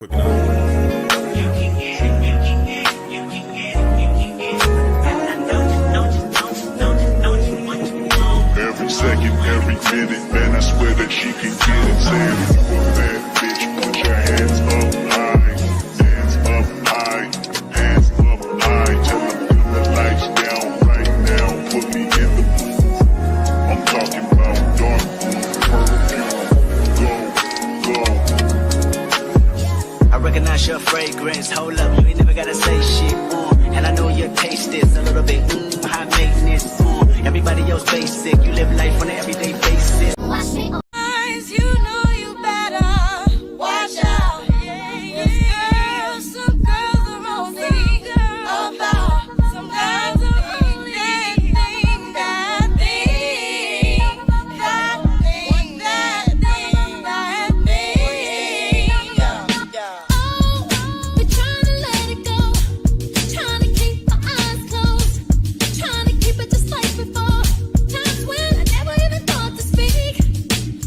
Quick enough. Every second, every minute, man, I swear that she can get it. Saying you a bad bitch, put your hands up high, hands up high, hands up high. Tell them dim the lights down right now, put me in the mood. I'm talking about dark perfume, go. I recognize your fragrance, hold up, you ain't never gotta say shit, and I know your taste is a little bit, high maintenance, everybody else basic, you live life on an everyday basis. Watch me. You know you better watch out. Some girls are only about some guys are only that thing. Oh, we're trying to let it go, trying to keep our eyes closed, trying to keep it just like before. Times when I never even thought to speak.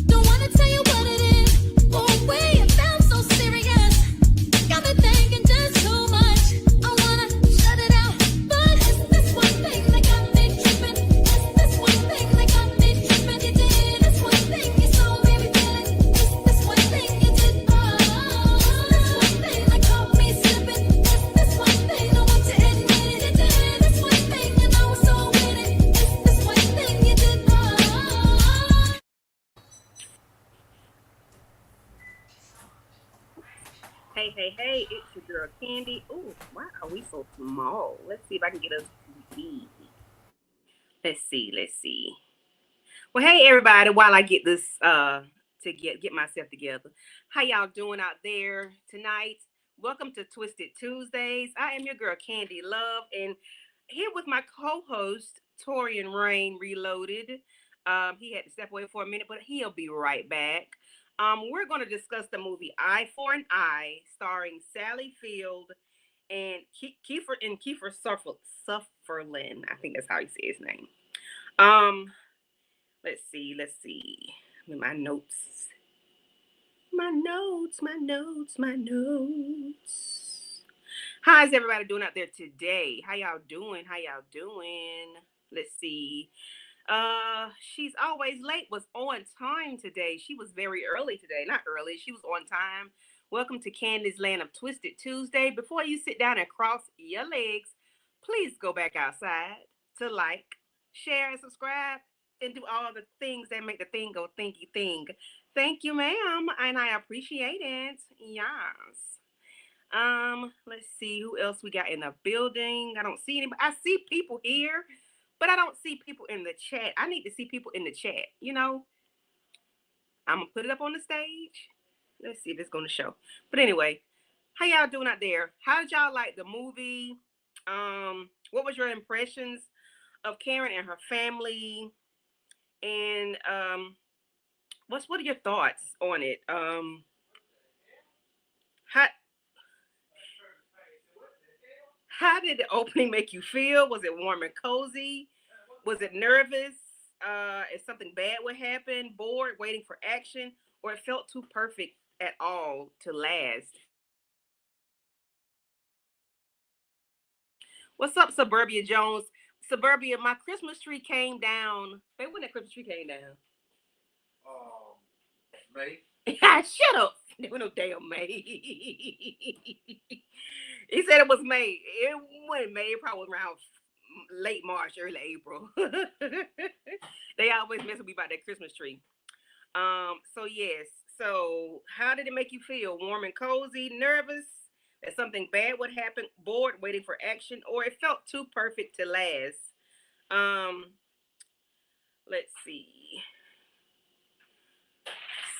Don't wanna tell you what it is. Oh, way it felt so serious. Got me thinking just too much. I wanna shut it out, but it's this one thing that got me tripping. It's this one thing that got me tripping. You did this one thing, you so made me feel it. It's this one thing you did. It's this one thing that caught me slipping. It's this one thing I want to admit it. You did this one thing, and I was so with it. It's this one thing you did. Hey, it's your girl Candy. Ooh, why are we so small? Let's see if I can get us big. Let's see. Well, hey everybody, while I get this to get myself together. How y'all doing out there tonight? Welcome to Twisted Tuesdays. I am your girl Candy Love, and here with my co-host Torian Rain Reloaded. He had to step away for a minute, but he'll be right back. We're going to discuss the movie Eye for an Eye, starring Sally Field and Kiefer Sutherland. I think that's how you say his name. Let's see. With my notes. How's everybody doing out there today? How y'all doing? Let's see. She's always late, was on time today. She was very early today. Not early, she was on time. Welcome to Candy's Land of Twisted Tuesday. Before you sit down and cross your legs, please go back outside to like, share, and subscribe, and do all the things that make the thing go thinky thing. Thank you, ma'am, and I appreciate it. Yes. Let's see who else we got in the building. I don't see anybody. I see people here, but I don't see people in the chat. I need to see people in the chat. I'm gonna put it up on the stage. Let's see if it's gonna show. But anyway, how y'all doing out there? How did y'all like the movie? What was your impressions of Karen and her family? And what are your thoughts on it? How did the opening make you feel? Was it warm and cozy? Was it nervous? If something bad would happen? Bored, waiting for action? Or it felt too perfect at all to last? What's up, Suburbia Jones? Suburbia, my Christmas tree came down. Hey, when that Christmas tree came down? May. Shut up. There was no damn May. He said it was May. It wasn't May. It probably was around late March, early April. They always mess with me about that Christmas tree. So yes. So how did it make you feel? Warm and cozy, nervous that something bad would happen, bored, waiting for action, or it felt too perfect to last? Let's see.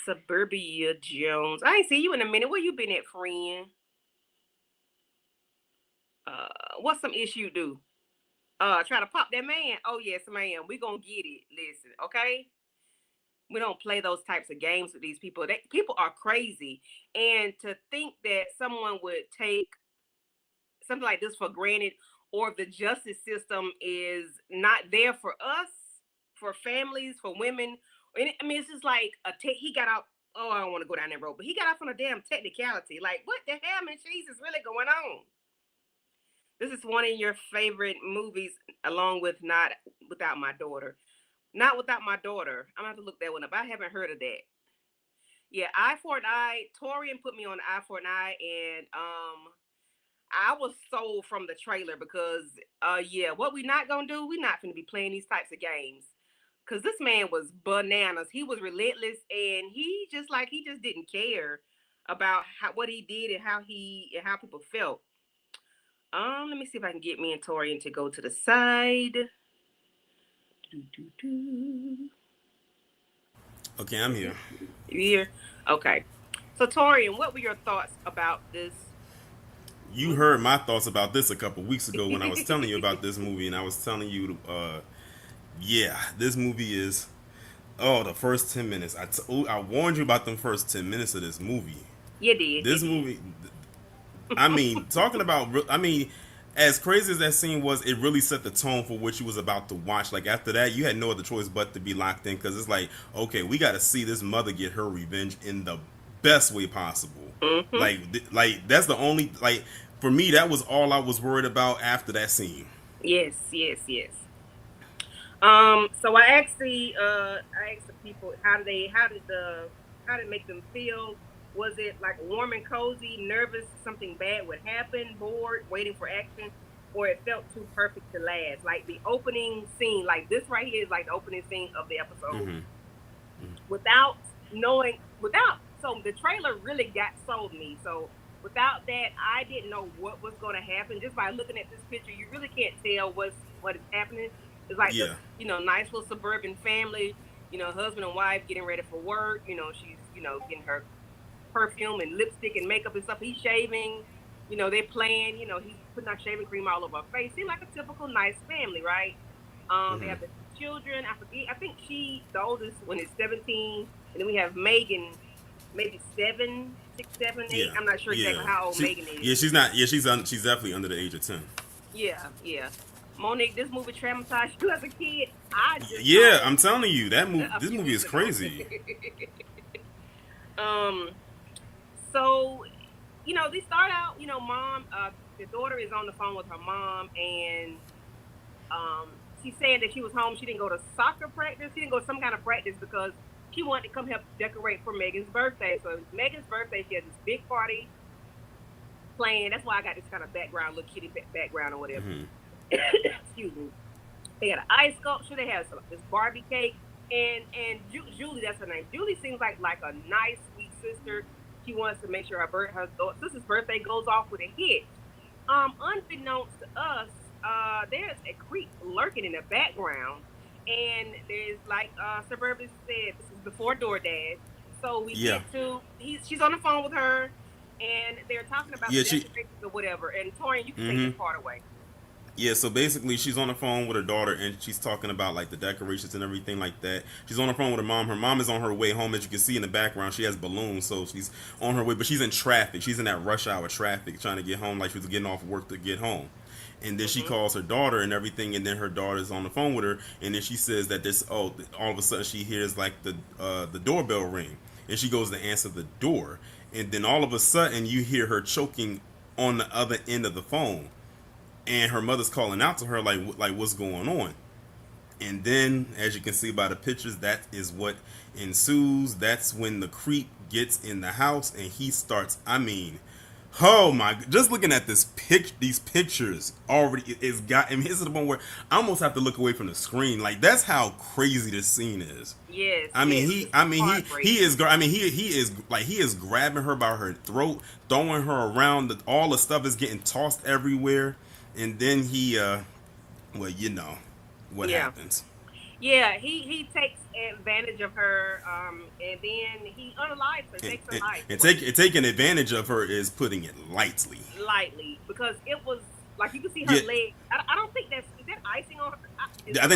Suburbia Jones. I ain't see you in a minute. Where you been at, friend? What's some issue do? Try to pop that man. Oh yes, ma'am. We gonna get it. Listen, okay? We don't play those types of games with these people. People are crazy. And to think that someone would take something like this for granted, or the justice system is not there for us, for families, for women. I mean, it's just like he got out Oh, I don't want to go down that road. But he got off on a damn technicality. Like, what the hell and cheese is really going on? This is one of your favorite movies, along with Not Without My Daughter. Not Without My Daughter. I'm gonna have to look that one up. I haven't heard of that. Yeah, Eye for an Eye. Torian put me on Eye for an Eye, and I was sold from the trailer because yeah, what we not gonna do? We not gonna be playing these types of games. Cause this man was bananas. He was relentless, and he just didn't care about what he did and how people felt. Let me see if I can get me and Torian to go to the side. Do. Okay, I'm here. You here? Okay. So Torian, what were your thoughts about this? You heard my thoughts about this a couple weeks ago when I was telling you about this movie, and I was telling you, yeah, this movie is. Oh, the first 10 minutes. I warned you about them first 10 minutes of this movie. You did. This movie, I mean, talking about, I mean, as crazy as that scene was, it really set the tone for what you was about to watch. Like, after that, you had no other choice but to be locked in, because it's like, okay, we got to see this mother get her revenge in the best way possible. Mm-hmm. Like that's the only, like, for me, that was all I was worried about after that scene. Yes. So I asked the people how did it make them feel? Was it like warm and cozy, nervous, something bad would happen, bored, waiting for action, or it felt too perfect to last? Like the opening scene, like this right here is like the opening scene of the episode. Without knowing, so the trailer really sold me. So without that, I didn't know what was going to happen. Just by looking at this picture, you really can't tell what is happening. It's like this, nice little suburban family, husband and wife getting ready for work. She's, getting her perfume and lipstick and makeup and stuff. He's shaving, they're playing, he's putting out shaving cream all over her face. Seems like a typical nice family, right? They have the children. I think the oldest one is 17, and then we have Megan, maybe 7, 6, 7, 8. Yeah. I'm not sure exactly how old Megan is. Yeah, she's not. Yeah, she's definitely under the age of 10. Yeah. Monique, this movie traumatized you as a kid. I'm telling you, this movie is crazy. So, they start out, mom, the daughter is on the phone with her mom, and she's saying that she was home. She didn't go to soccer practice. She didn't go to some kind of practice because she wanted to come help decorate for Megan's birthday. So Megan's birthday, she had this big party playing. That's why I got this kind of background, little kitty background or whatever. Excuse me. They had an ice sculpture. They had this Barbie cake. And Julie, that's her name. Julie seems like a nice, sweet sister. She wants to make sure her sister's birthday goes off with a hit. Unbeknownst to us, there's a creep lurking in the background. And there's, like Suburban said, this is before DoorDash. So we get to, she's on the phone with her, and they're talking about the decorations or whatever. And Torian, you can take this part away. Yeah, so basically she's on the phone with her daughter, and she's talking about like the decorations and everything like that. She's on the phone with her mom. Her mom is on her way home. As you can see in the background, she has balloons, so she's on her way, but she's in traffic. She's in that rush hour traffic trying to get home, like she was getting off work to get home. And then she calls her daughter and everything, and then her daughter's on the phone with her, and then she says that all of a sudden she hears like the doorbell ring, and she goes to answer the door, and then all of a sudden you hear her choking on the other end of the phone. And her mother's calling out to her like what's going on. And then, as you can see by the pictures, that is what ensues. That's when the creep gets in the house and he starts, oh my, just looking at these pictures already is got, this is the point where I almost have to look away from the screen. Like, that's how crazy this scene is. Yes. He is grabbing her by her throat, throwing her around, all the stuff is getting tossed everywhere. And then he, what happens. Yeah, he takes advantage of her, and then he unalives her, takes her life. And taking advantage of her is putting it lightly. Lightly, because it was, like, you can see her leg. I don't think is that icing on her? I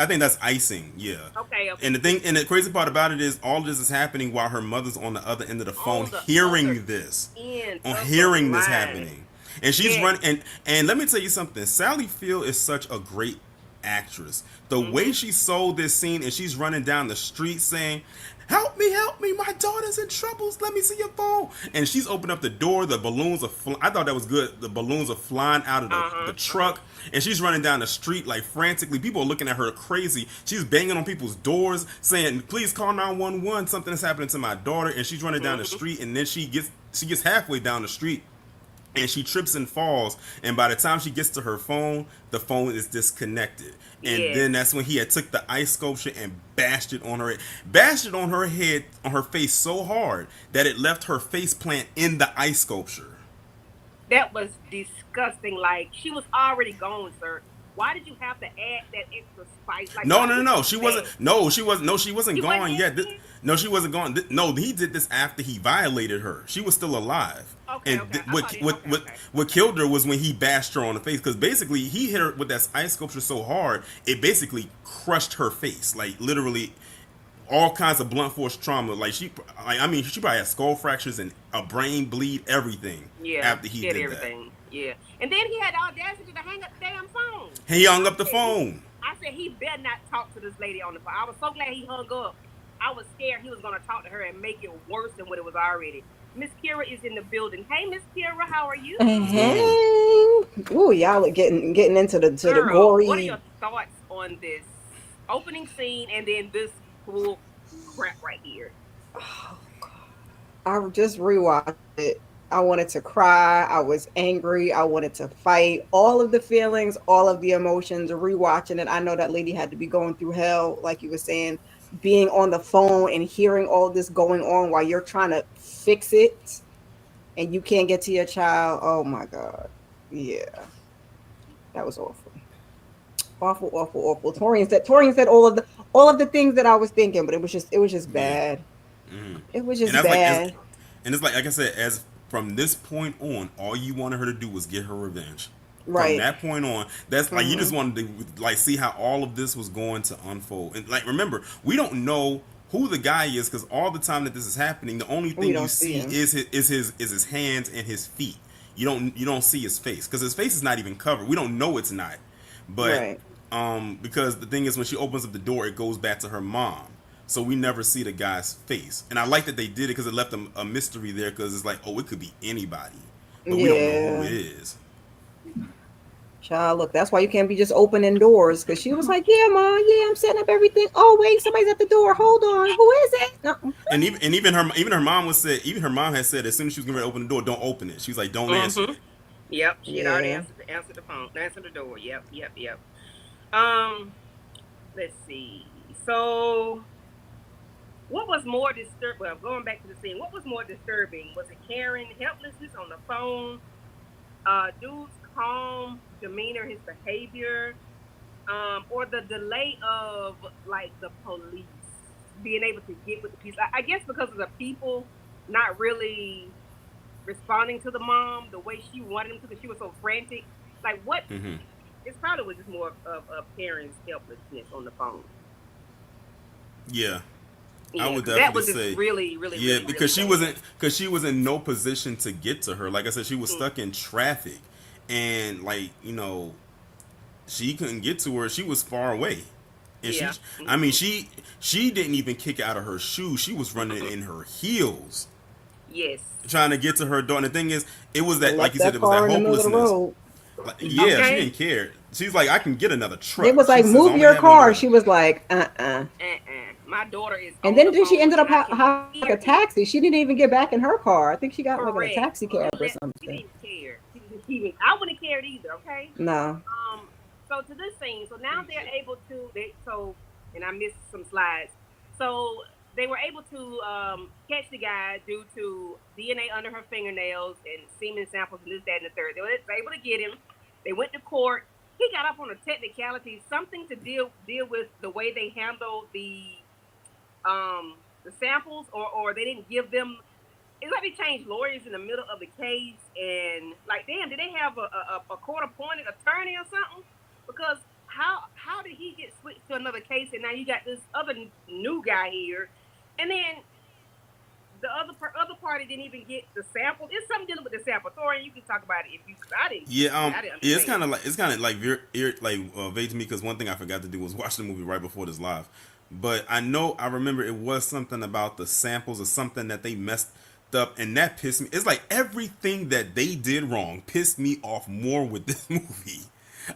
think that's icing, yeah. Okay. And the crazy part about it is all of this is happening while her mother's on the other end of the phone hearing this happening. And she's running, and let me tell you something. Sally Field is such a great actress. The way she sold this scene, and she's running down the street saying, help me, my daughter's in trouble. Let me see your phone. And she's opened up the door. The balloons are I thought that was good. The balloons are flying out of the truck, and she's running down the street like frantically. People are looking at her crazy. She's banging on people's doors saying, please call 911, something is happening to my daughter. And she's running down the street, and then she gets halfway down the street, and she trips and falls, and by the time she gets to her phone, the phone is disconnected. And then that's when he had took the ice sculpture and bashed it on her head, on her face so hard that it left her face plant in the ice sculpture. That was disgusting. Like, she was already gone, sir. Why did you have to add that extra spice? Like, No. She wasn't gone yet. No, she wasn't gone. No, he did this after he violated her. She was still alive. Okay. What killed her was when he bashed her on the face, because basically he hit her with that ice sculpture so hard it basically crushed her face, like literally all kinds of blunt force trauma. She probably had skull fractures and a brain bleed, everything. Yeah, after he did everything. That. Yeah, and then he had the audacity to hang up the damn phone. He hung up the phone. I said he better not talk to this lady on the phone. I was so glad he hung up. I was scared he was going to talk to her and make it worse than what it was already. Miss Kira is in the building. Hey, Miss Kira, how are you? Hey. Ooh, y'all are getting into the gory. What are your thoughts on this opening scene and then this cool crap right here? Oh, God. I just rewatched it. I wanted to cry. I was angry. I wanted to fight. All of the feelings, all of the emotions. Rewatching it, I know that lady had to be going through hell, like you were saying, being on the phone and hearing all this going on while you're trying to fix it and you can't get to your child. Oh my God. Yeah. That was awful. Awful. Torian said all of the things that I was thinking, but it was just bad. Mm-hmm. It was just bad. And it's like I said, as from this point on, all you wanted her to do was get her revenge. Right. From that point on, that's like you just wanted to see how all of this was going to unfold. And remember, we don't know who the guy is, because all the time that this is happening, the only thing you see is his hands and his feet. You don't see his face, because his face is not even covered. We don't know it's not. But because the thing is, when she opens up the door, it goes back to her mom. So we never see the guy's face. And I like that they did it, because it left a mystery there, because it's like, oh, it could be anybody. But we don't know who it is. Child, look, that's why you can't be just opening doors, because she was like, yeah, Mom, I'm setting up everything. Oh, wait, somebody's at the door. Hold on. Who is it? No. And even her mom had said as soon as she was going to open the door, don't open it. She was like, don't answer it. Yep, she had already answered the phone, answered the door. Yep. Let's see. So, what was more disturbing? Well, going back to the scene, what was more disturbing? Was it Karen helplessness on the phone? Dude's calm demeanor, his behavior, or the delay of the police being able to get with the police? I guess because of the people not really responding to the mom the way she wanted them to, because she was so frantic. Like, what? Mm-hmm. It's probably was just more of parents' helplessness on the phone. Yeah. I would definitely say really because she was in no position to get to her. Like I said, she was stuck in traffic, and she couldn't get to her. She was far away, and she didn't even kick out of her shoes. She was running in her heels. Yes, trying to get to her door. And the thing is, it was that, like you said, it was that hopelessness. She didn't care. She's like, I can get another truck. It was like, move your car. She was like, My daughter is. And then she ended up having a taxi. She didn't even get back in her car. I think she got like a taxi cab or something. She didn't care. I wouldn't have cared either. Okay. No. So to this scene, so now they're able to. And I missed some slides. So they were able to catch the guy due to DNA under her fingernails and semen samples and this, that, and the third. They were able to get him. They went to court. He got up on a technicality, something to deal with the way they handled the samples, or they didn't give them. It's like they changed lawyers in the middle of the case, and damn, did they have a court-appointed attorney or something? Because how did he get switched to another case, and now you got this other new guy here, and then the other party didn't even get the sample. It's something dealing with the sample. Thorian, you can talk about it if you. I didn't. It's kind of like vague to me, because one thing I forgot to do was watch the movie right before this live. But I remember it was something about the samples or something that they messed up, and that pissed me. It's like everything that they did wrong pissed me off more with this movie.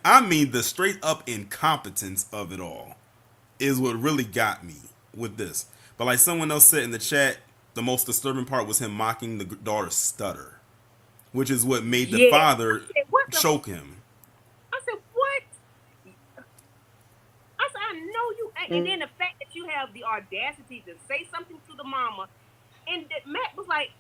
I mean, the straight up incompetence of it all is what really got me with this. But like someone else said in the chat, the most disturbing part was him mocking the daughter's stutter, which is what made the Yeah. I father said, what the? choke him. I said, what? I said, I know you. And Mm. then the fact that you have the audacity to say something to the mama, and that Matt was like,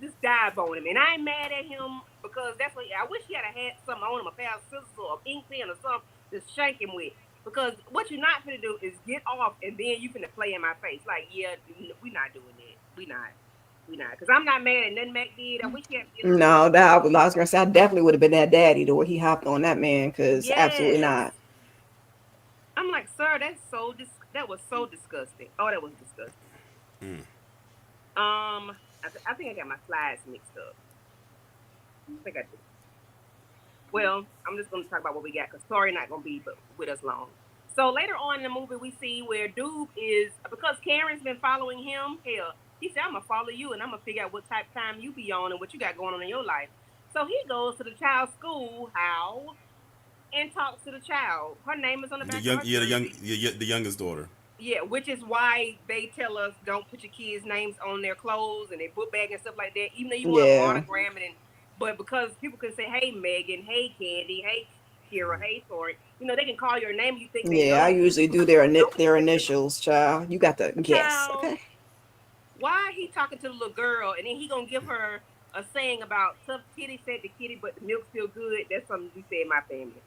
just dive on him. And I ain't mad at him because that's what I wish he had something on him, a pair of scissors or an ink pen or something to shank him with. Because what you're not gonna do is get off and then you finna play in my face. Like, yeah, we not doing that. We not. We not. Because I'm not mad at nothing Mac did. I wish he had did a little No, more. that I was gonna say I definitely would have been that daddy the way he hopped on that man, because absolutely Yes. not. I'm like, sir, that was so disgusting. Oh, that was disgusting. Mm. I think I got my slides mixed up. I think I did. Well, I'm just going to talk about what we got because Tori not going to be with us long. So later on in the movie, we see where Doob is, because Karen's been following him. Hell, he said, I'm going to follow you and I'm going to figure out what type of time you be on and what you got going on in your life. So he goes to the child's school, how, and talks to the child. Her name is on the The back of young, her yeah, jersey. the youngest daughter. Yeah, which is why they tell us don't put your kids' names on their clothes and their book bag and stuff like that, even though you want to Yeah. monogram it. But because people can say, hey, Megan, hey, Candy, hey, Kira, hey, Tori, they can call your name. You think they Yeah, I know you. usually do Don't their put your initials, child. You got to guess, child. okay? Why he talking to the little girl and then he going to give her a saying about tough kitty said to kitty, but the milk's still good. That's something we say in my family.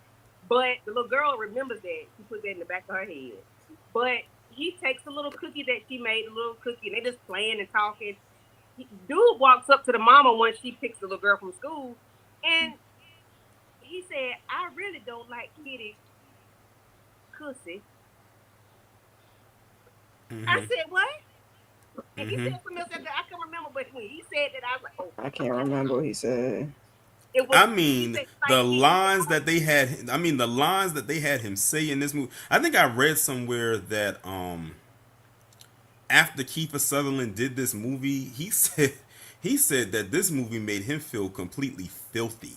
But the little girl remembers that. She put that in the back of her head. But he takes a little cookie that she made, a little cookie, and they just playing and talking. Dude walks up to the mama once she picks the little girl from school, and he said, I really don't like kitty pussy. I Mm-hmm. said, what? And he Mm-hmm. said something else after I can't remember, but when he said that, I was like, oh, I can't remember what he said. it was, I he mean, said, like kitty. the lines that they had him say in this movie. I think I read somewhere that after Kiefer Sutherland did this movie, he said that this movie made him feel completely filthy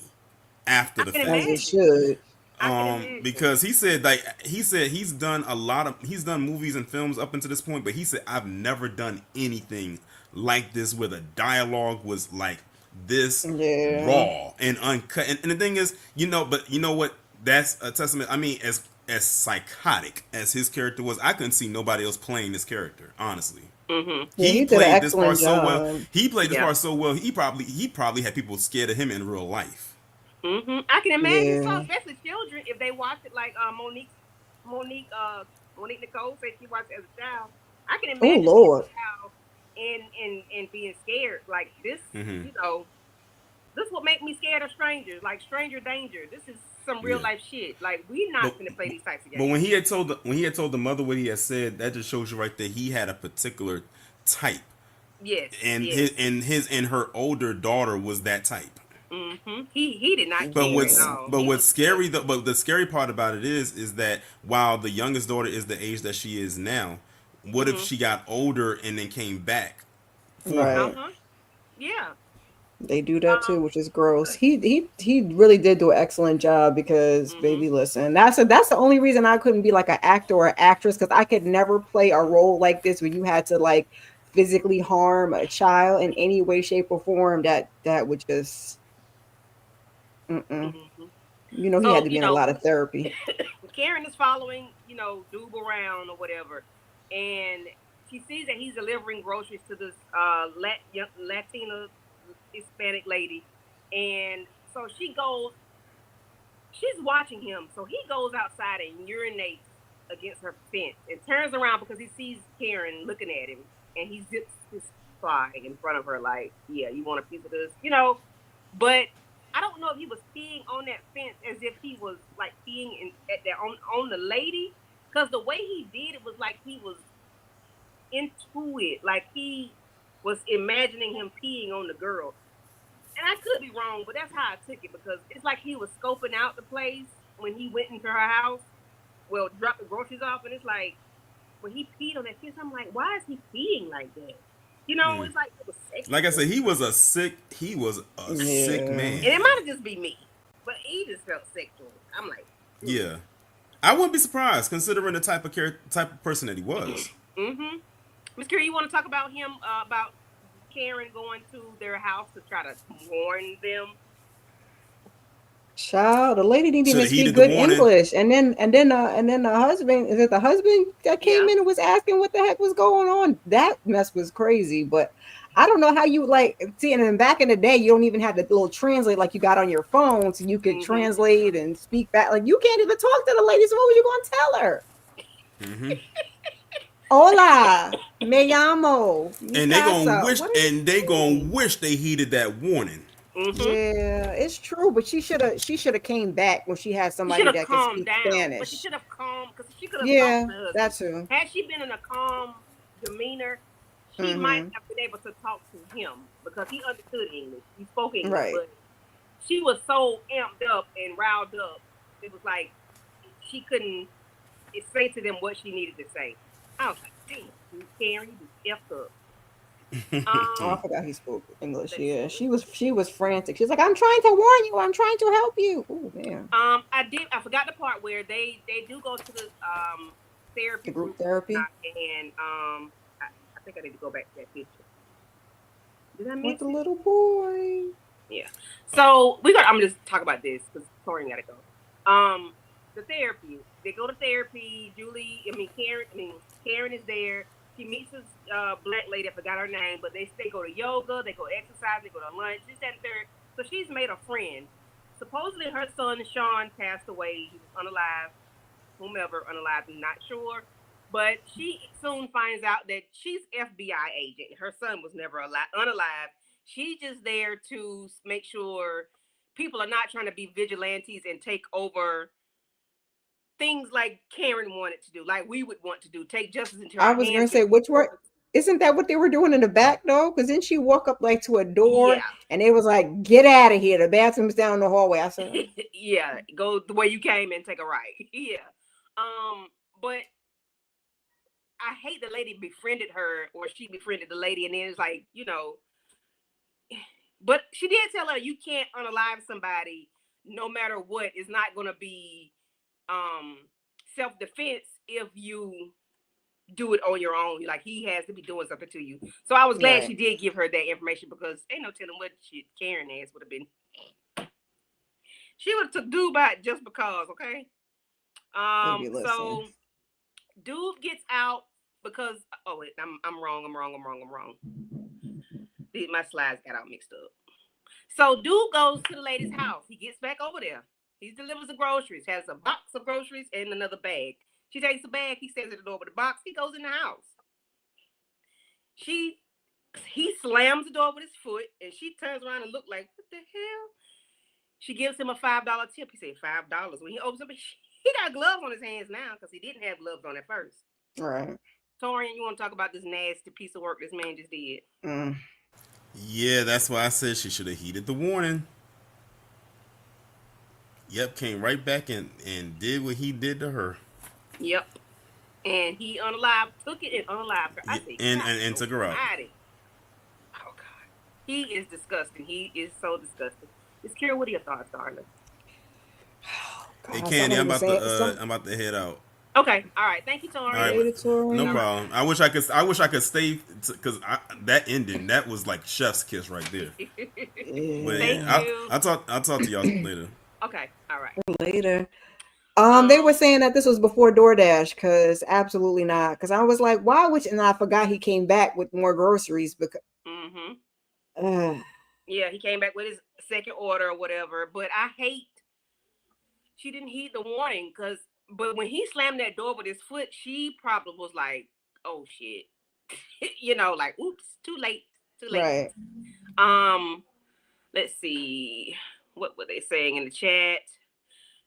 after I the can As fact. it imagine. should. I can imagine. Because he said he's done movies and films up until this point, but he said I've never done anything like this where the dialogue was like this Yeah. raw and uncut. And the thing is, but you know what? That's a testament. I mean, as psychotic as his character was, I couldn't see nobody else playing this character. Honestly, Mm-hmm. Yeah, he he did an played this part excellent so well. job. He played this Yeah. part so well. He probably had people scared of him in real life. I can imagine so, Yeah. especially children if they watch it like Monique Monique Nicole said she watched it as a child. I can Oh imagine being Lord. a child and being scared like this. Hmm. This what make me scared of strangers, like stranger danger. This is some real Yeah. life shit. Like we not But gonna play these types of but games. when he had told the mother what he had said, that just shows you right there he had a particular type, Yes, and yes. and her older daughter was that type. He did not But care at what's all. but He what's was scary though, but the scary part about it is that while the youngest daughter is the age that she is now, what if she got older and then came back for uh her? Right. huh. Yeah. They do that too, Um. which is gross. He really did do an excellent job because Mhm. baby, listen, that's the only reason I couldn't be like an actor or actress, because I could never play a role like this where you had to like physically harm a child in any way, shape, or form. That would just mm-mm. Mhm. He had So to be in a lot of therapy. Karen is following, Doob around or whatever, and she sees that he's delivering groceries to this Latina Hispanic lady, and so she's watching him. So he goes outside and urinates against her fence and turns around because he sees Karen looking at him, and he zips his fly in front of her like, yeah, you want a piece of this. But I don't know if he was peeing on that fence as if he was like peeing on the lady, because the way he did it was like he was into it, like he was imagining him peeing on the girl. And I could be wrong, but that's how I took it because it's like he was scoping out the place when he went into her house. Well, dropped the groceries off, and it's like where he peed on that kiss. I'm like, why is he peeing like that? You know, it's like it was sexual. Like I said, he was a sick man. And it might have just be me, but he just felt sexual. I'm like, Yeah, I wouldn't be surprised considering the type of person that he was. mm-hmm. Miss Carey, you want to talk about him about Karen going to their house to try to warn them? Child, the lady didn't even Shoulda speak heeded good the warning. English, and then the husband, is it the husband that came in and was asking what the heck was going on? That mess was crazy. But I don't know how you like see. And then back in the day, you don't even have the little translate like you got on your phone, so you could translate and speak back. Like you can't even talk to the lady. So what were you going to tell her? Mm-hmm. Hola, me llamo. And they gonna wish they heeded that warning. Mm-hmm. Yeah, it's true, but she should have came back when she had somebody that could speak Spanish. But she should have calmed because she could have Yeah, talked to her. that too. Had she been in a calm demeanor, she might have been able to talk to him because he understood English. He spoke English, Right. but she was so amped up and riled up. It was like she couldn't say to them what she needed to say. I was like, damn, Karen, you just effed up. I forgot he spoke English. Yeah, she was frantic. She's like, "I'm trying to warn you. I'm trying to help you." Oh man. I forgot the part where they do go to the therapy, the group therapy, and I think I need to go back to that picture. Did I miss with the little boy? Yeah. So I'm just talk about this because Torian gotta go. The therapy. They go to therapy. Karen is there. She meets this black lady. I forgot her name, but they go to yoga, they go exercise, they go to lunch. This, that, and third. So she's made a friend. Supposedly her son Sean passed away. He was unalive. Whomever unalive, I'm not sure. But she soon finds out that she's FBI agent. Her son was never unalive. She's just there to make sure people are not trying to be vigilantes and take over things like Karen wanted to do, like we would want to do, take justice into our hands. I was going to say, isn't that what they were doing in the back though? Because then she walk up like to a door, and they was like, "Get out of here! The bathroom's down the hallway." I said, "Yeah, go the way you came and take a right." Yeah, but I hate the lady befriended her, or she befriended the lady, and then it's like, but she did tell her you can't unalive somebody, no matter what. It's not going to be self-defense if you do it on your own. Like he has to be doing something to you. So I was glad she did give her that information because ain't no telling what shit Karen ass would have been. She would have took dude by it just because, okay? So dude gets out because I'm wrong. My slides got all mixed up. So dude goes to the lady's house. He gets back over there. He delivers the groceries, has a box of groceries and another bag. She takes the bag, he stands at the door with the box, he goes in the house. He slams the door with his foot, and she turns around and looks like, what the hell? She gives him a $5 tip. He said $5. When he opens up, he got gloves on his hands now because he didn't have gloves on at first. Right. Torian, you want to talk about this nasty piece of work this man just did? Yeah, that's why I said she should have heeded the warning. Yep, came right back and did what he did to her. Yep. And he took it and unalived her. I said, and took her out. Oh, God. He is disgusting. He is so disgusting. Miss Kira, what are your thoughts, darling? Hey, Candy, I'm about to head out. Okay, all right. Thank you, Tori. All right, no problem. I wish I could stay because that ending, that was like chef's kiss right there. But Thank you. I'll talk to y'all later. Okay, all right. Later. They were saying that this was before DoorDash, because absolutely not. Because I was like, why would you? And I forgot he came back with more groceries because. Yeah, he came back with his second order or whatever. But I hate she didn't heed the warning but when he slammed that door with his foot, she probably was like, "Oh shit," like, "Oops, too late." Right. Let's see, what were they saying in the chat?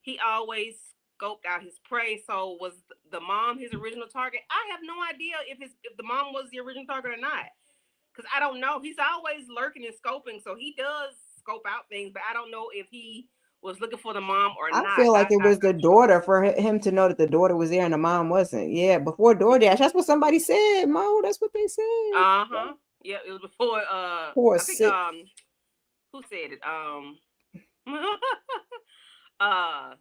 He always scoped out his prey. So was the mom his original target? I have no idea if the mom was the original target or not, because I don't know. He's always lurking and scoping, so he does scope out things, but I don't know if he was looking for the mom or I not. feel like it I'm was the not sure. daughter for him to know that the daughter was there and the mom wasn't. Yeah, before DoorDash. That's what somebody said, Mo. That's what they said. Uh-huh. Yeah, it was before Poor I think sick. who said it? uh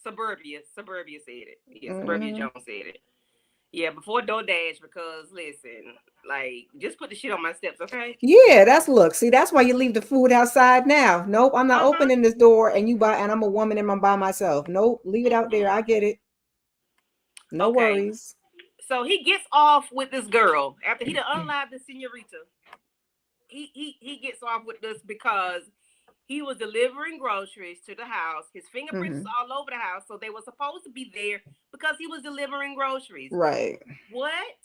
Suburbia said it. Yeah, Suburbia Mhm. Jones said it. Yeah, before DoorDash, because listen, like, just put the shit on my steps, okay? Yeah, look. See, that's why you leave the food outside now. Nope, I'm not Uh-huh. opening this door and and I'm a woman and I'm by myself. Nope, leave it out there. I get it. No Okay. worries. So he gets off with this girl after he done unalived the senorita. He gets off with this because he was delivering groceries to the house. His fingerprints Hmm. is all over the house, so they were supposed to be there because he was delivering groceries. Right. What?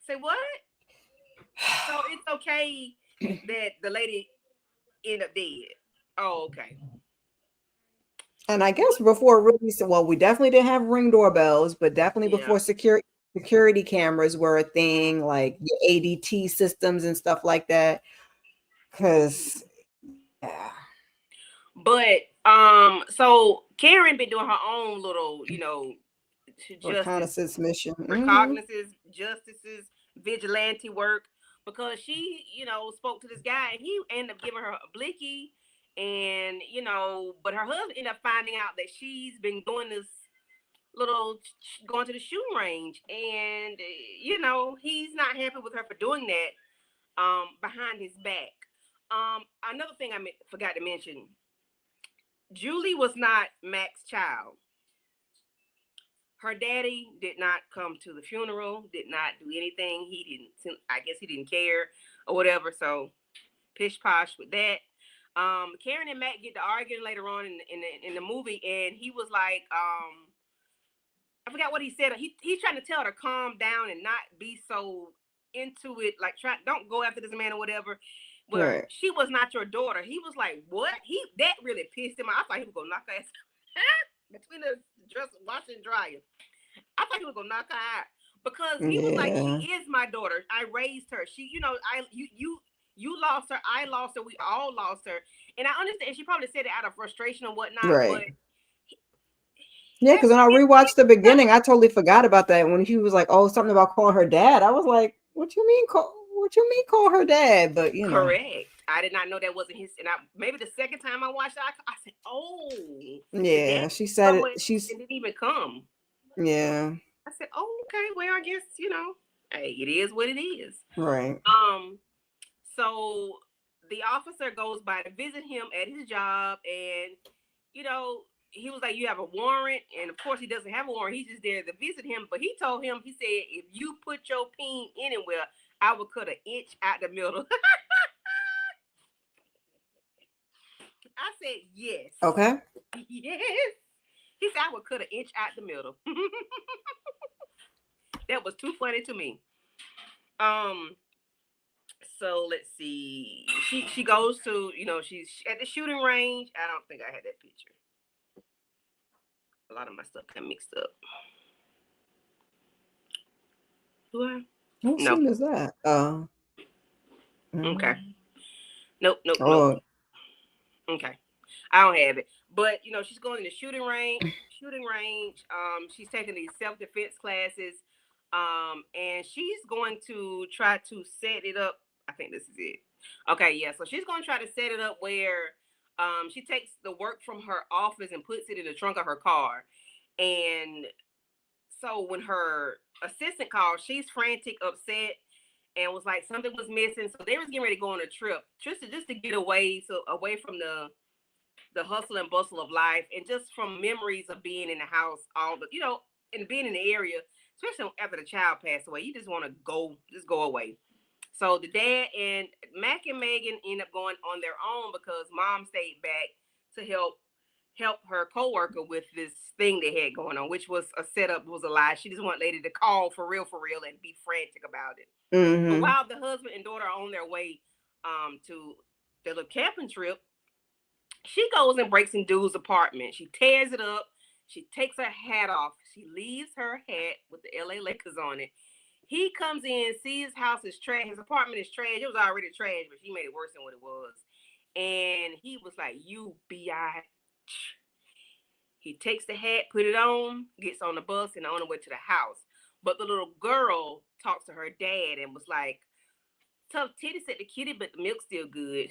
Say what? So it's okay that the lady ended up dead. Oh, okay. And I guess What? before really, well, we definitely didn't have ring doorbells, but definitely Yeah. before security cameras were a thing, like the ADT systems and stuff like that. Because yeah, But so Karen been doing her own little, justice reconnaissance mission. Hmm. recognizes justices vigilante work because she spoke to this guy and he ended up giving her a blicky, and but her husband ended up finding out that she's been doing this little going to the shooting range, and he's not happy with her for doing that behind his back. Another thing forgot to mention, Julie was not Mac's child. Her daddy did not come to the funeral, did not do anything. He didn't, I guess he didn't care or whatever. So pish posh with that. Karen and Matt get to arguing later on in the movie, and he was like, I forgot what he said. He's trying to tell her to calm down and not be so into it. Like, don't go after this man or whatever. Where Right. she was not your daughter. He was like, what? That really pissed him off. I thought he was gonna knock her ass between the dress, washer and dryer. I thought he was gonna knock her out because he was like, Yeah. she is my daughter. I raised her. She, you lost her. I lost her. We all lost her. And I understand she probably said it out of frustration and whatnot. But Right. Yeah, because when I rewatched the beginning, I totally forgot about that. When he was like, "Oh, something about calling her dad," I was like, "What you mean call? What you mean call her dad?" But correct. I did not know that wasn't his. And maybe the second time I watched it, I said, "Oh, the dad yeah, she said somewhere it. She's and didn't even come." yeah, I said, "Oh, okay. Well, I guess hey, it is what it is." right, So the officer goes by to visit him at his job, and he was like, "You have a warrant," and of course he doesn't have a warrant. He's just there to visit him. But he told him, he said, "If you put your peen anywhere, I will cut an inch out the middle." I said, "Yes, okay. yes." He said, "I would cut an inch out the middle." That was too funny to me. Um, so let's see. She goes to she's at the shooting range. I don't think I had that picture. A lot of my stuff got mixed up. Do I? What No. scene is that? Okay. Nope. Oh, Okay. I don't have it. But she's going to the shooting range. She's taking these self-defense classes. And she's going to try to set it up. I think this is it. Okay, yeah. So she's going to try to set it up where she takes the work from her office and puts it in the trunk of her car. And so when her assistant called, she's frantic, upset, and was like something was missing. So they was getting ready to go on a trip, just to get away from the hustle and bustle of life, and just from memories of being in the house, and being in the area, especially after the child passed away. You just want to go away. So the dad and Mac and Megan end up going on their own because mom stayed back to help her coworker with this thing they had going on, which was a setup, was a lie. She just wanted lady to call for real, and be frantic about it. But mm-hmm. while the husband and daughter are on their way to their little camping trip, she goes and breaks in dude's apartment. She tears it up. She takes her hat off. She leaves her hat with the LA Lakers on it. He comes in, sees his house is trash. His apartment is trash. It was already trash, but she made it worse than what it was. And he was like, "You He takes the hat, put it on, gets on the bus, and on the way to the house. But the little girl talks to her dad and was like, "Tough titties at the kitty, but the milk's still good."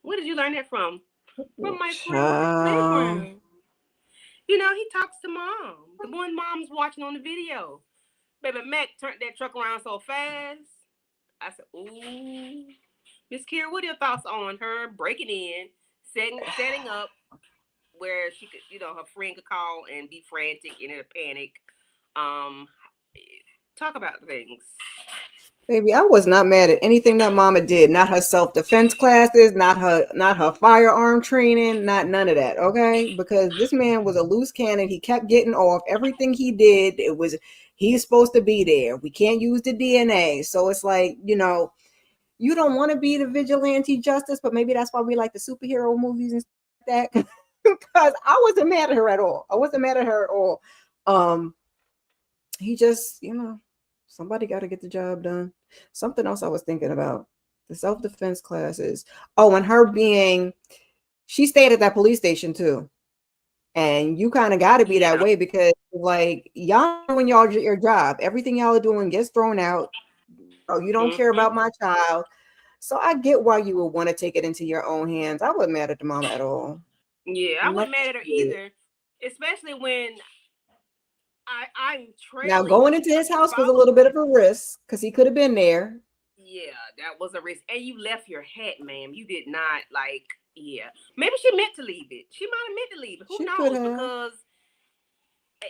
Where did you learn that from? From my friend on the playground. You know, he talks to mom. The one mom's watching on the video. Baby Mac turned that truck around so fast. I said, "Ooh, Miss Kira, what are your thoughts on her breaking in, setting up where she could, you know, her friend could call and be frantic and in a panic? Talk about things." Baby, I was not mad at anything that mama did. Not her self-defense classes, not her firearm training, not none of that, okay? Because this man was a loose cannon. He kept getting off. Everything he did, he's supposed to be there. We can't use the DNA. So it's like, you know, you don't want to be the vigilante justice, but maybe that's why we like the superhero movies and stuff like that. Because I wasn't mad at her at all. I wasn't mad at her at all. He just, you know, somebody got to get the job done. Something else I was thinking about, the self-defense classes. Oh, and she stayed at that police station too. And you kind of got to be that way because, like, y'all doing your job. Everything y'all are doing gets thrown out. Oh, you don't care about my child. So I get why you would want to take it into your own hands. I wasn't mad at the mama at all. Yeah, I wasn't mad at her either. Especially when I'm trailing. Now, going into his house was a little bit of a risk because he could have been there. Yeah, that was a risk. And you left your hat, ma'am. You did not, like, yeah. Maybe she meant to leave it. She might have meant to leave it. Who knows? Because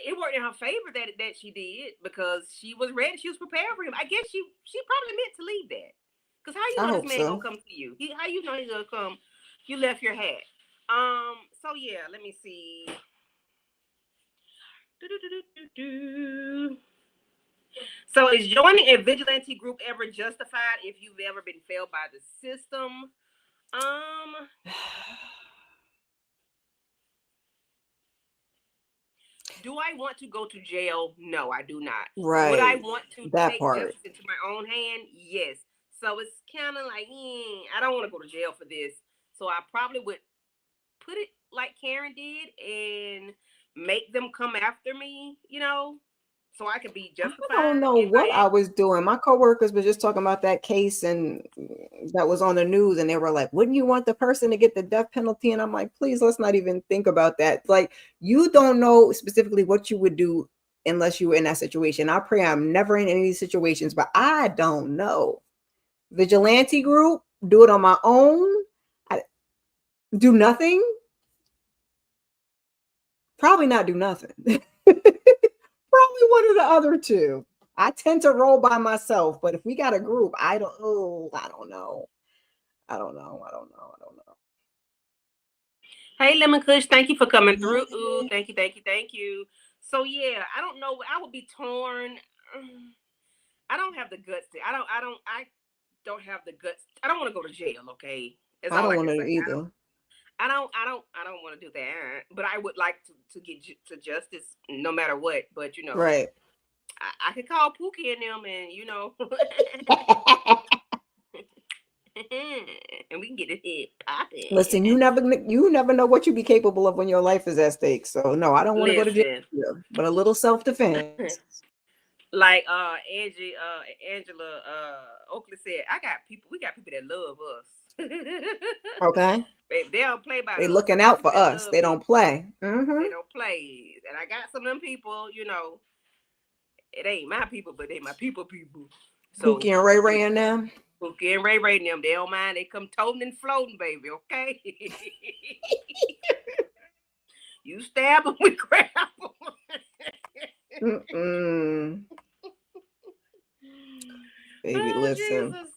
it worked in her favor that she did, because she was ready. She was prepared for him. I guess she probably meant to leave that. Because how you know this man gonna come to you? How you know he's gonna come? You left your hat. So yeah, let me see. So is joining a vigilante group ever justified if you've ever been failed by the system? Do I want to go to jail? No, I do not. Right. Would I want to that take part justice into my own hand? Yes. So it's kind of like, I don't want to go to jail for this. So I probably would put it like Karen did and make them come after me, you know, so I could be justified. I don't know what I was doing. My coworkers were just talking about that case and that was on the news, and they were like, wouldn't you want the person to get the death penalty? And I'm like, please, let's not even think about that. Like, you don't know specifically what you would do unless you were in that situation. I pray I'm never in any of these situations, but I don't know. Vigilante group, do it on my own. I do nothing. Probably not do nothing. Probably one of the other two. I tend to roll by myself, but if we got a group, I don't know. Hey, Lemon Kush, thank you for coming through. Ooh, thank you. So yeah, I don't know. I would be torn. I don't have the guts. I don't have the guts. I don't want to go to jail. Okay, I don't want to either. I don't want to do that. But I would like to get to justice no matter what. But you know, right? I could call Pookie and them, and you know, and we can get it hit popping. Listen, you never know what you be capable of when your life is at stake. So no, I don't want to go to jail, but a little self-defense. Like Angela Oakley said, we got people that love us. Okay. They don't play by us. They looking out for us. They don't play. Mm-hmm. They don't play. And I got some of them people, you know, it ain't my people, but they my people. So Pookie and Ray and them. Pookie and Ray and them, they don't mind. They come toting and floating, baby, okay? You stab them, we grab them. Baby, listen. Jesus.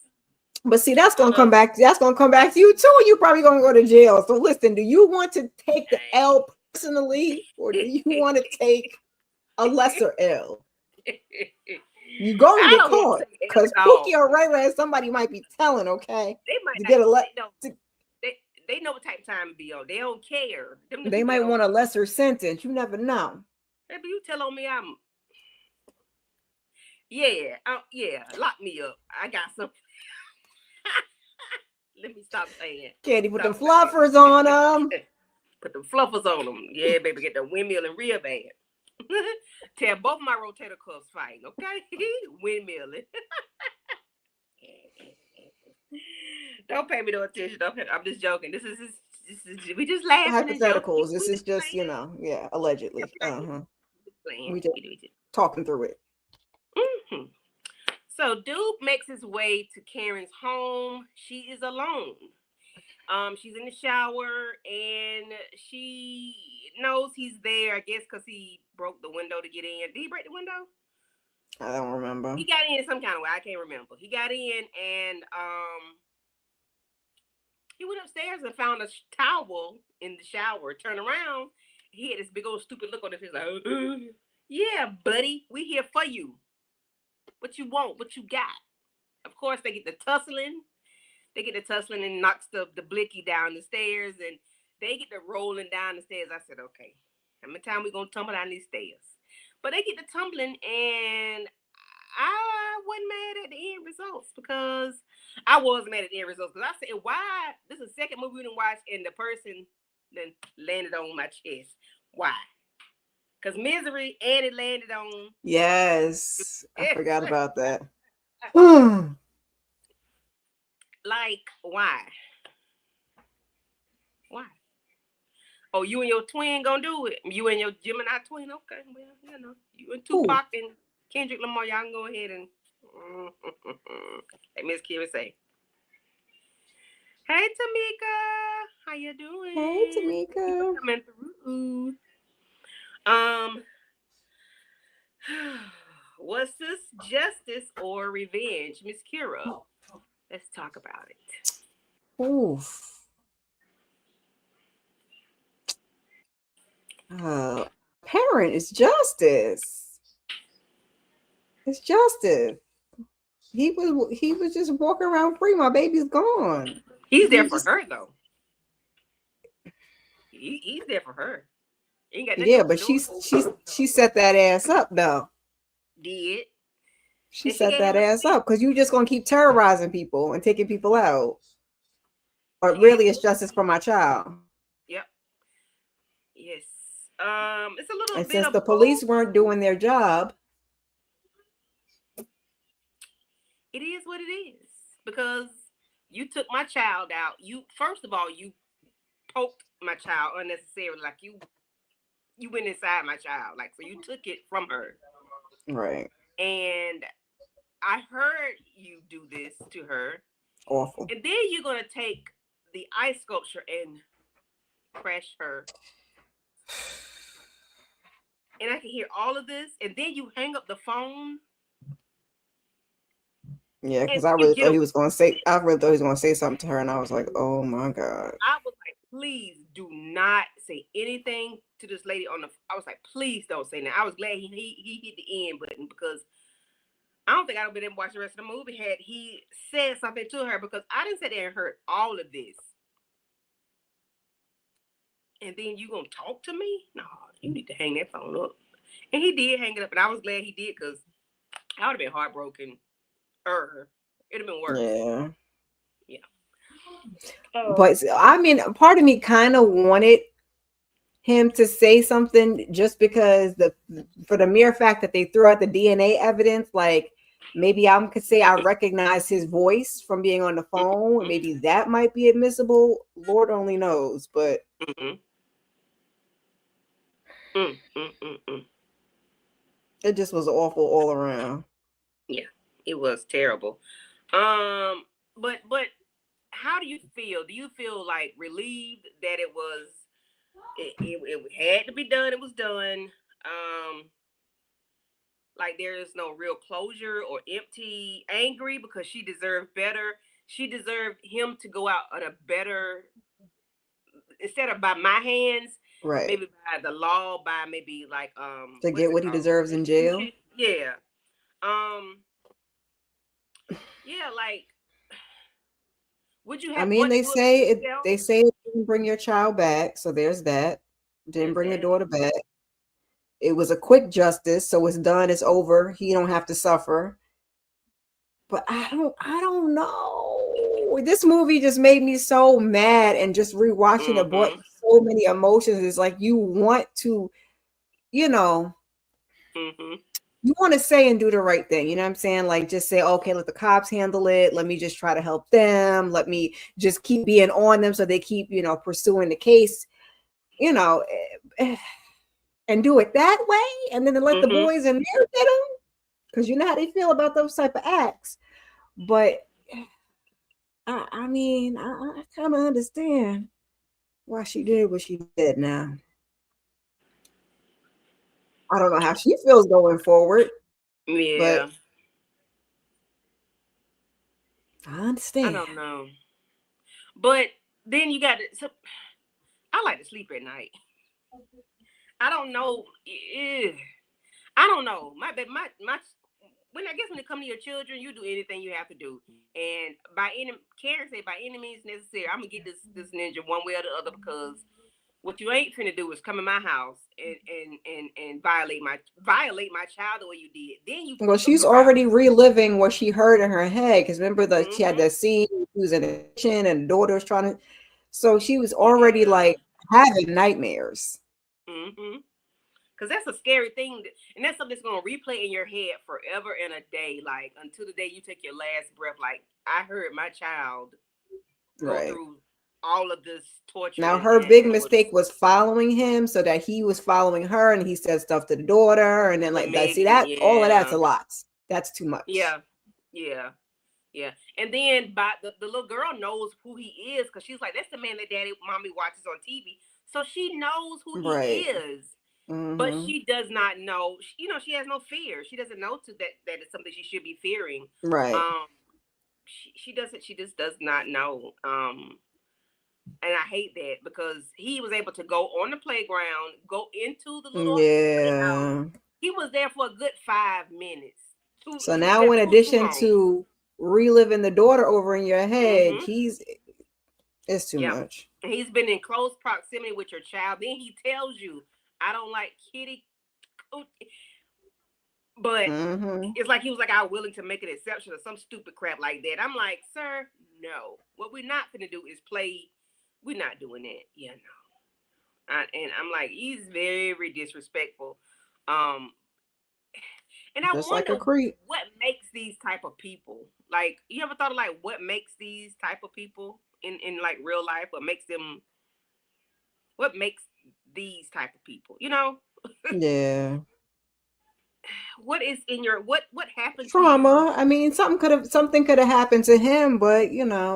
But see, that's gonna come back. That's gonna come back to you too. You're probably gonna go to jail. So listen, do you want to take the L personally, or do you want to take a lesser L? You're gonna get caught because Pookie or Ray somebody might be telling. Okay, they might to get they know what type of time to be on. They don't care. They might want a lesser sentence. You never know. Maybe you tell on me I'm. Yeah, lock me up. I got some. Let me stop saying. Candy put the fluffers on them. Put the fluffers on them. Yeah, baby, get the windmill and real bad. Tell both my rotator cuffs fighting, okay? Windmilling. Don't pay me no attention. I'm just joking. This is we just laughing and joking. Hypotheticals. This is just, yeah, allegedly. We just talking through it. Mm-hmm. So Duke makes his way to Karen's home. She is alone. She's in the shower and she knows he's there, I guess, because he broke the window to get in. Did he break the window? I don't remember. He got in some kind of way. I can't remember. He got in and he went upstairs and found a towel in the shower. Turned around, he had this big old stupid look on his face like, yeah, buddy, we here for you. What you want? What you got? Of course, they get the tussling. And knocks the blicky down the stairs, and they get to rolling down the stairs. I said, okay, how many times we gonna tumble down these stairs? But they get to tumbling, and I wasn't mad at the end results because I was mad at the end results because I said, why? This is the second movie we didn't watch, and the person then landed on my chest. Why? Because Misery and it landed on. Yes, I forgot about that. Like, why? Why? Oh, you and your twin gonna do it? You and your Gemini twin? Okay, well, you and Tupac and Kendrick Lamar, y'all can go ahead and hey, Miss Kira say. Hey, Tamika, how you doing? Hey, Tamika. Coming through. Was this justice or revenge, Miss Kira? Let's talk about it. Oof. Parent is justice. It's justice. He was just walking around free. My baby's gone. He's there for her though. He's there for her. Yeah, but she set that ass up though. Did she set that ass up because you just gonna keep terrorizing people and taking people out? Or really, it's justice for my child. Yep. Yes. It's a little. And bit since of the police weren't doing their job, it is what it is because you took my child out. You first of all you poked my child unnecessarily, like you went inside my child, like so you took it from her. Right. And I heard you do this to her. Awful. And then you're going to take the ice sculpture and crash her. And I can hear all of this. And then you hang up the phone. Yeah, because I really thought he was going to say something to her. And I was like, oh my God. I was like, please do not say anything to this lady on the. I was like, please don't say that. I was glad he hit the end button because I don't think I would have been able to watch the rest of the movie had he said something to her because I didn't sit there and heard all of this. And then you gonna talk to me? No, you need to hang that phone up. And he did hang it up, and I was glad he did because I would have been heartbroken. It'd have been worse. Yeah. Yeah. But I mean, part of me kind of wanted him to say something just because for the mere fact that they threw out the DNA evidence, like maybe I could say I recognize his voice from being on the phone. Mm-hmm. Maybe that might be admissible. Lord only knows, but it just was awful all around. Yeah, it was terrible. But how do you feel? Do you feel like relieved that it was? It had to be done. It was done. Like there is no real closure or empty, angry because she deserved better. She deserved him to go out on a better, instead of by my hands, right? Maybe by the law, by maybe like to get what he deserves in jail. Yeah. Yeah, like. Would you have? I mean, they say it didn't bring your child back, so there's that. Didn't bring the daughter back. It was a quick justice, so it's done. It's over. He don't have to suffer. But I don't know. This movie just made me so mad, and just rewatching it brought so many emotions. It's like you want to, you know, Mm-hmm. you want to say and do the right thing. You know what I'm saying? Like just say, okay, let the cops handle it. Let me just try to help them. Let me just keep being on them so they keep, pursuing the case, you know, and do it that way. And then to let the Mm-hmm. boys in there get them. Because you know how they feel about those type of acts. But I mean, I kind of understand why she did what she did now. I don't know how she feels going forward, but Yeah. I I understand. don't know. But then you got to. So, I like to sleep at night. I don't know. I don't know. My. When I guess when it comes to your children, you do anything you have to do, and by any Karen say by any means necessary, I'm gonna get this ninja one way or the other because what you ain't finna do is come in my house and violate my child the way you did. Then you Well, look she's around. already reliving what she heard in her head. Because remember that she had Mm-hmm. that scene, she was in the kitchen and the daughter was trying to. So she was already Yeah. like having nightmares. Mm-hmm. Because that's a scary thing, and that's something that's gonna replay in your head forever and a day, like until the day you take your last breath. Like I heard my child go Right. through all of this torture Now and, her and big it was mistake was following him so that he was following her and he said stuff to the daughter and then the like that. See Megan, that all of that's yeah, a lot. That's too much. yeah, yeah. Yeah, and then by the little girl knows who he is because she's like, that's the man that daddy, mommy watches on TV. So she knows who he Right. is, but Mm-hmm. she does not know. She has no fear. She doesn't know that it's something she should be fearing. Right. Um, she doesn't. She just does not know. And I hate that because he was able to go on the playground, go into the little playhouse. Yeah. He was there for a good 5 minutes. So He was now there in too addition long. to reliving the daughter over in your head, Mm-hmm. it's too Yep. much. And he's been in close proximity with your child. Then he tells you, I don't like kitty. But Mm-hmm. it's like he was like, I'm willing to make an exception or some stupid crap like that. I'm like, sir, no. What we're not going to do is play. We're not doing that. Yeah, no. And I'm like, he's very disrespectful. Um, and I Just like a wonder creep. what makes these type of people. Like, you ever thought of like what makes these type of people in like real life? What makes these type of people? Yeah. What is in your what happened to you? Trauma. I mean, something could have happened to him, but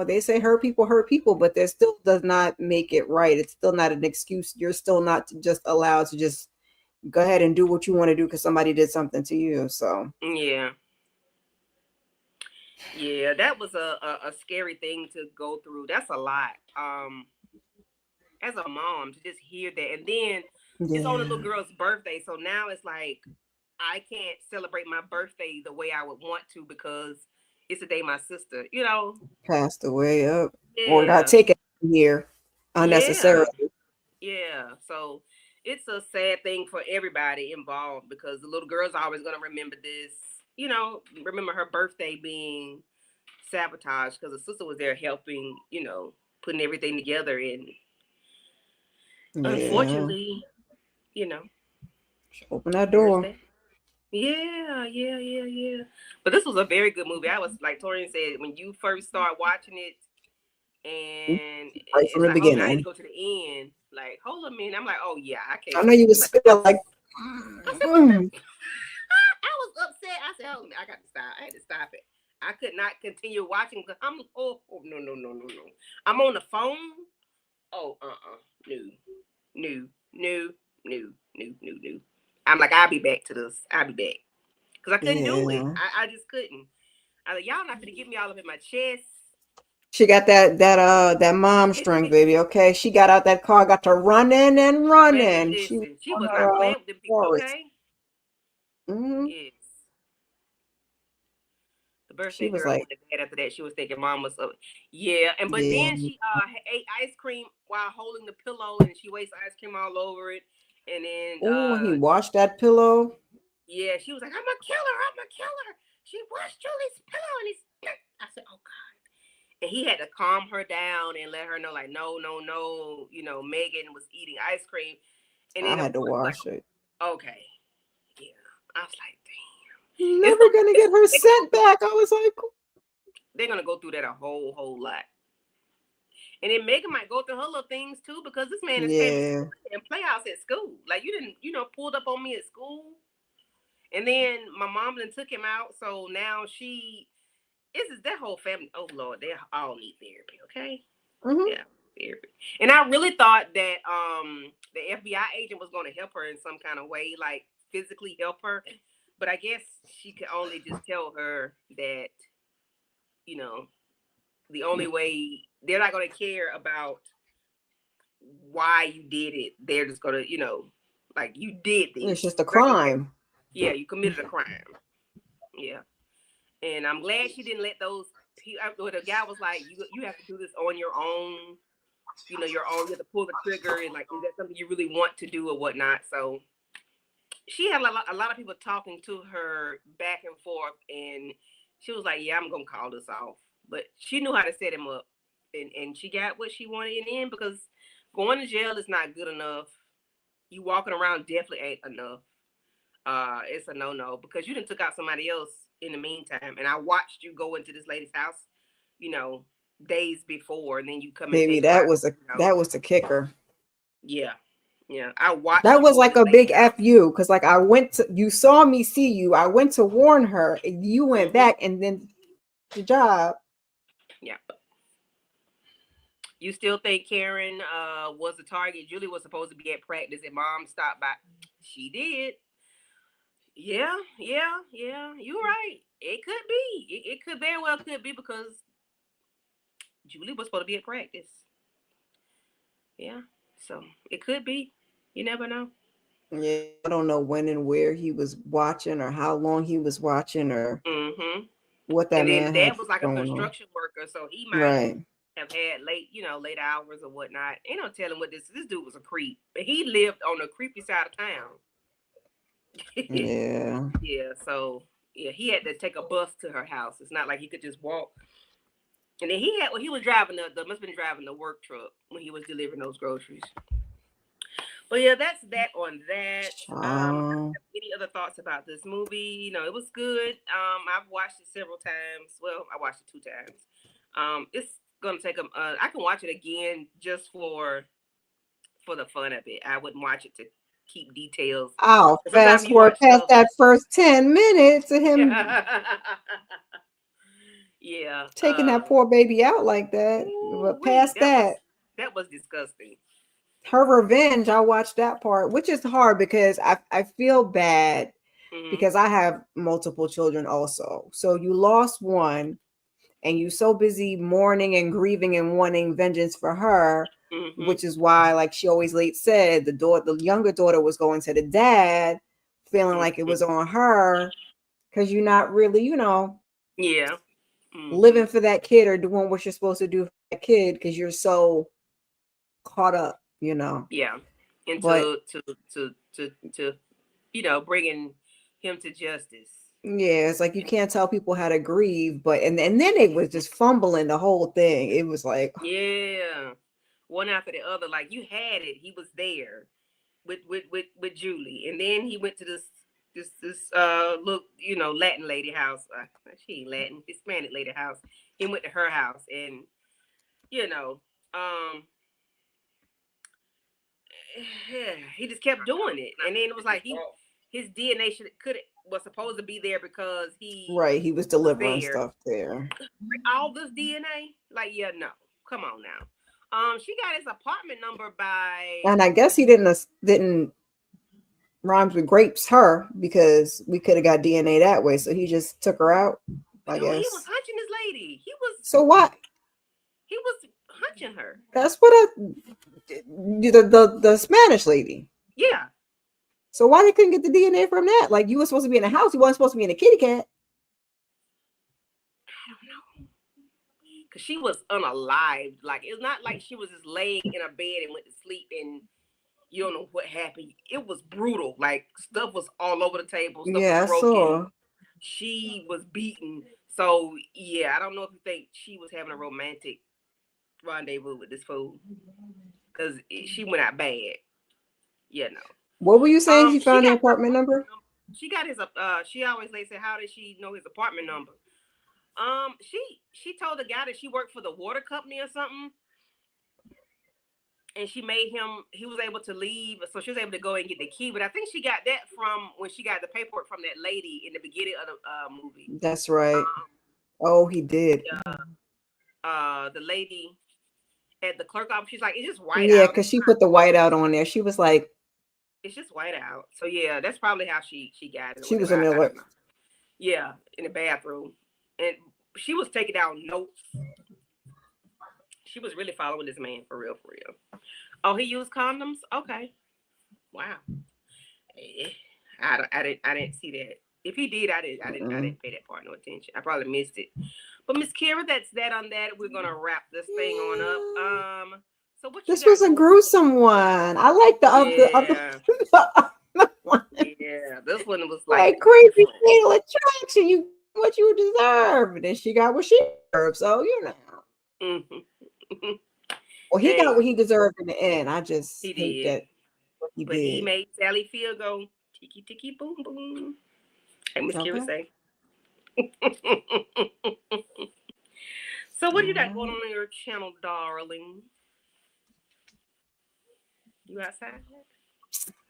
they say hurt people, but that still does not make it right. It's still not an excuse. You're still not just allowed to just go ahead and do what you want to do because somebody did something to you. So Yeah. Yeah, that was a scary thing to go through. That's a lot. As a mom to just hear that. And then it's on the little yeah, girl's birthday. So now it's like I can't celebrate my birthday the way I would want to because it's the day my sister. passed away up or got Yeah. taken here Yeah. unnecessarily. Yeah. So it's a sad thing for everybody involved because the little girl's always gonna remember this, remember her birthday being sabotaged because the sister was there helping, putting everything together and Yeah, unfortunately, you know, open that there's door. that. Yeah, yeah, yeah, yeah. But this was a very good movie. I was like Torian said, when you first start watching it, and Right from it's the like, hold on, I had to beginning. go to the end. Like, hold on a minute. I'm like, oh yeah, I I can't. know you I'm was like, still like, I said, what mm. the? I was upset. I said, hold on, I got to stop. I had to stop it. I could not continue watching because no, no, no, no, no. I'm on the phone. Oh, no, no, no, no, no, no, no. I'm like, I'll be back to this. I'll be back because I couldn't do it. Yeah. I just couldn't. I was like, y'all not gonna get me all up in my chest. She got that mom strength, baby. Okay, she got out that car, got to running and Baby, running. She was listen, she on was not her playing with them people. forest. Okay, Hmm. yes. The She birthday was girl like, went to bed after that. She was thinking mom was up. Yeah, and but yeah. then she ate ice cream while holding the pillow, and she wastes ice cream all over it. And then Oh, he washed that pillow. yeah, she was like, "I'm a killer. I'm a killer." She washed Julie's pillow, and he's. I said, "Oh God." And he had to calm her down and let her know, like, no, no, no. You know, Megan was eating ice cream, and I then of had to course, like, watch it. okay, yeah. I was like, damn. And Never so gonna get her scent back. I was like, they're gonna go through that a whole lot. And then Megan might go through her little things too, because this man is famous yeah. and playhouse at school. Like, you didn't, pulled up on me at school. And then my mom then took him out. So now is that whole family. Oh Lord, they all need therapy, okay? Hmm. Yeah, therapy. And I really thought that the FBI agent was gonna help her in some kind of way, like physically help her. But I guess she could only just tell her that, you know, the only way they're not gonna care about why you did it. They're just gonna, like, you did It's this. just a They're gonna care. crime. Yeah, you committed a crime. Yeah, and I'm glad she didn't let those. The guy was like, you have to do this on your own. Your own. You have to pull the trigger, and, like, is that something you really want to do or whatnot? So she had a lot of people talking to her back and forth, and she was like, yeah, I'm gonna call this off. But she knew how to set him up, and she got what she wanted in the end, because going to jail is not good enough. You walking around definitely ain't enough. It's a no, because you done took out somebody else in the meantime. And I watched you go into this lady's house, you know, days before, and then you come and Baby, take her out. that was the kicker. Yeah, yeah. I watched That you was go to like this a lady's big house. FU, because like you saw me see you. I went to warn her, and you went Mm-hmm. back, and then the job. Yeah. You still think Karen was the target? Julie was supposed to be at practice, and Mom stopped by. She did. Yeah, yeah, yeah. You're right. It could be. It could very well could be, because Julie was supposed to be at practice. Yeah. So it could be. You never know. Yeah, I don't know when and where he was watching, or how long he was watching, or Mm-hmm. what that And then man had Dad was like a going on. construction worker, so he might Right. have had late hours or whatnot. Ain't no telling what this dude was a creep. But he lived on the creepy side of town. Yeah. Yeah, so yeah, he had to take a bus to her house. It's not like he could just walk. And then he was driving the must have been driving the work truck when he was delivering those groceries. But yeah, that's that on that. Child. Any other thoughts about this movie? It was good. I've watched it several times. Well, I watched it 2 times. It's gonna take I can watch it again just for the fun of it. I wouldn't watch it to keep details. I'll Sometimes fast you forward watch past stuff. that first 10 minutes of him Yeah. taking that poor baby out like that. But Wait, past that, that was disgusting. her revenge, I watched that part, which is hard because I feel bad Mm-hmm. because I have multiple children also. So you lost one, and you so busy mourning and grieving and wanting vengeance for her, Mm-hmm. which is why, like she always late said, the younger daughter was going to the dad, feeling like it was on her, because you're not really, Yeah. Mm-hmm. living for that kid or doing what you're supposed to do for that kid, because you're so caught up, Yeah. And But to bringing him to justice. yeah, it's like you can't tell people how to grieve, but and then they was just fumbling the whole thing. It was like, Yeah. One after the other, like, you had it. He was there with Julie, and then he went to this look, Latin lady house. She ain't Latin, Hispanic lady house. He went to her house, and um he just kept doing it. And then it was like his DNA was supposed to be there because he right, he was was delivering there. stuff there. All this DNA, like, yeah, no, come on now. She got his apartment number by. And I guess he didn't rhymes with grapes her, because we could have got DNA that way. So he just took her out, I No, he guess. was hunching this lady. So what? He was hunching her. That's what the Spanish lady. Yeah. So why they couldn't get the DNA from that? Like, you were supposed to be in a house, you wasn't supposed to be in a kitty cat. I don't know. Because she was unalived. Like, it's not like she was just laying in a bed and went to sleep and you don't know what happened. It was brutal. Like, stuff was all over the table. Stuff Yeah, I was broken. saw. She was beaten. So yeah, I don't know if you think she was having a romantic rendezvous with this fool because she went out bad. Yeah, no. What were you saying? She She found the got apartment number? She got his. She always like say, how did she know his apartment number? She told the guy that she worked for the water company or something, and she made him. He was able to leave, so she was able to go and get the key. But I think she got that from when she got the paperwork from that lady in the beginning of the movie. That's right. Oh, he did. The lady at the clerk office, she's like, it's just white Yeah, out. because she put the white out on there. She was like, it's just white out. So yeah, that's probably how she got it. She was in there. Yeah, in the bathroom, and she was taking down notes. She was really following this man for real, for real. Oh, he used condoms? Okay. Wow. I didn't see that. If he did, I didn't pay that part no attention. I probably missed it. But Miss Kira, that's that on that. We're gonna wrap this thing on up. So what? This was a gruesome one. I like the other one. Yeah, this one was like crazy fatal attraction. You what you deserve, and then she got what she deserved. So you know. Mm-hmm. Well, he got what he deserved in the end. I just hate that what he but did. He made Sally Field go tiki tiki boom boom. Like Miss Kira say. So what do you got going on your channel, darling? You outside?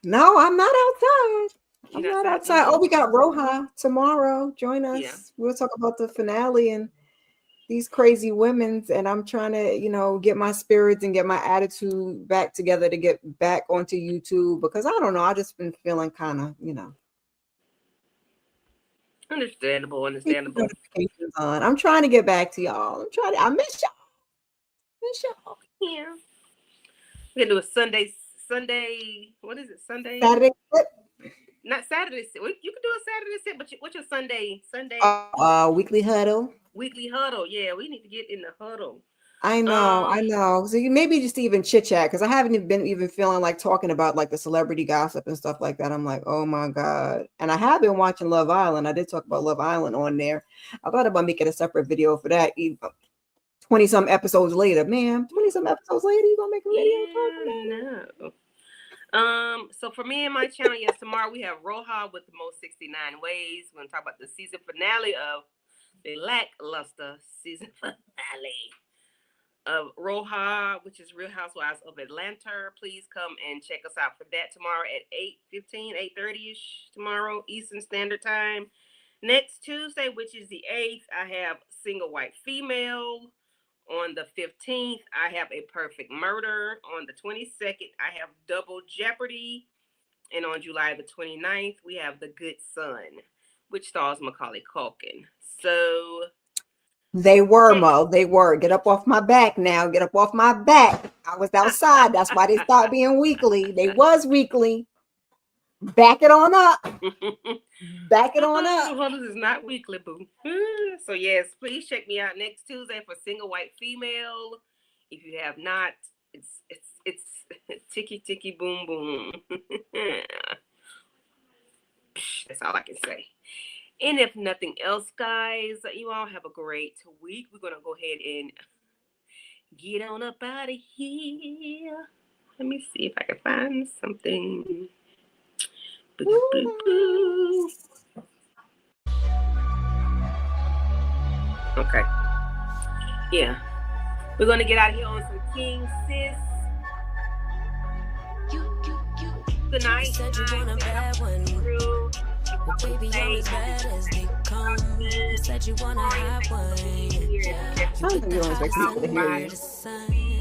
No, I'm not outside. I'm not outside. Oh, we got Roja tomorrow. Join us. Yeah. We'll talk about the finale and these crazy women's, and I'm trying to, get my spirits and get my attitude back together to get back onto YouTube because I don't know. I just been feeling kind of, Understandable. Notifications on. I'm trying to get back to y'all. I miss y'all. Yeah. We're gonna do a Sunday. What is it? Sunday. Saturday. Not Saturday. You can do a Saturday sit, but what's your Sunday? Weekly huddle. Weekly huddle. Yeah, we need to get in the huddle. I know. So you maybe just even chit chat because I haven't been even feeling like talking about like the celebrity gossip and stuff like that. I'm like, oh my God. And I have been watching Love Island. I did talk about Love Island on there. I thought about making a separate video for that. 20 some episodes later, man. 20 some episodes later, you gonna make a video? No. So for me and my channel, yes, tomorrow we have Roja with the most 69 ways. We're gonna talk about the season finale of the lackluster season finale of Roja, which is Real Housewives of Atlanta. Please come and check us out for that tomorrow at 8:15, 8:30ish tomorrow Eastern Standard Time. Next Tuesday, which is the 8th, I have Single White Female. On the 15th, I have A Perfect Murder. On the 22nd, I have Double Jeopardy. And on July the 29th, we have The Good Son, which stars Macaulay Culkin. So they were, Mo. They were. Get up off my back now. Get up off my back. I was outside. That's why they stopped being weekly. They was weekly. Back it on up. Back it on up. This is not weekly, boo. So yes, please check me out next Tuesday for Single White Female. If you have not, it's ticky ticky boom boom. That's all I can say. And if nothing else, guys, you all have a great week. We're gonna go ahead and get on up out of here. Let me see if I can find something. Okay. Yeah. We're going to get out of here on some King Sis. Good night. Said you want a bad one. Well, baby, I'm as bad as they come. Said you want to have one. I don't think you want people to hear you.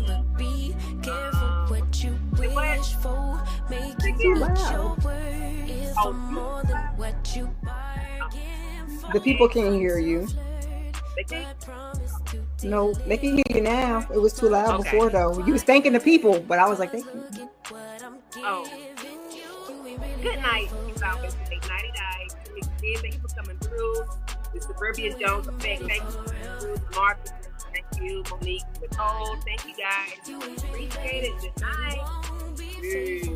But be careful what you wish for. Make it what your word is for more than what you bargain for. The people can't hear you. No, they can hear you now. It was too loud before, though. You was thanking the people, but I was like, thank you. Oh. Good night. It's always 99. Thank you for coming through. The Suburban Jones Effect. Thank you for coming through. Marcus. Thank you. Monique. Nicole. Thank you, guys. Appreciate it. Good night. Peace.